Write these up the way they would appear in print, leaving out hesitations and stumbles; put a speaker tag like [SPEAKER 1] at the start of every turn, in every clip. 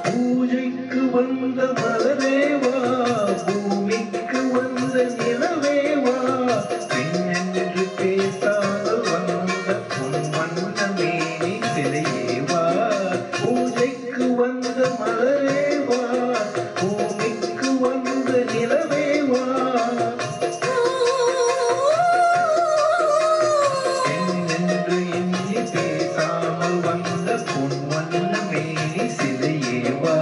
[SPEAKER 1] பூஜைக்கு வந்த மலரேவா, பூமிக்கு வந்த நிலவேவா, பெண்ணென்று பேசாமல் வந்த பொன்வண்ண மேனி சிலையேவா. பூஜைக்கு வந்த மலரேவா, பூமிக்கு வந்த நிலவேவா, பெண்ணென்று எண்ணி பேசாமல் வந்த பொன்வண்ண மேனி சிலையேவா.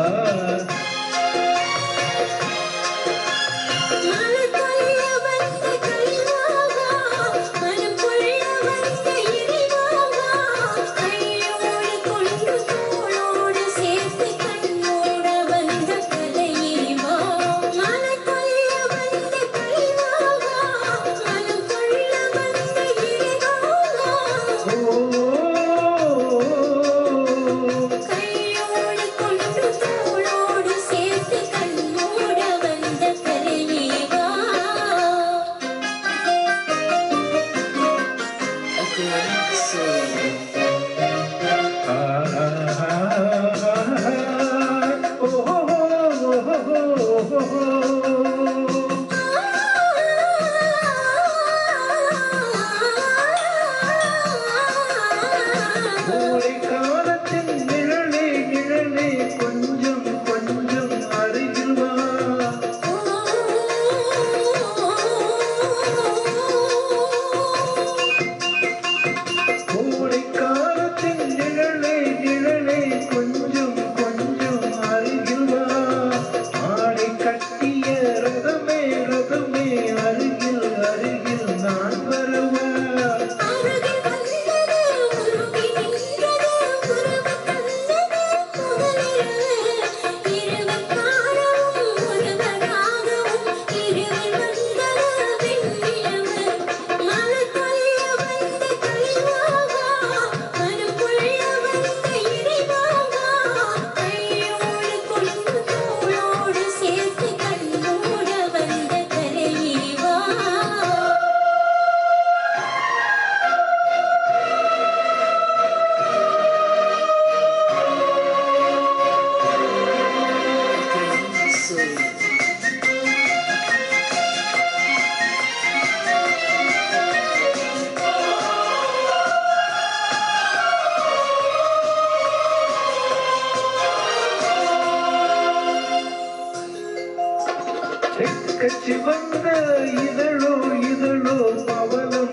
[SPEAKER 1] காலத்தின் நிழலே நிழலே கொஞ்சம் கொஞ்சம் அருகில் வா. கோடை காலத்தின் நிழலே நிழலே கொஞ்சம் கொஞ்சம் அருகில் வா. ஆடை கட்டிய ரதமே ரதமே அருகில் அருகில் நான் வருவா. சிவந்த இதழோ இதழோ பவனம்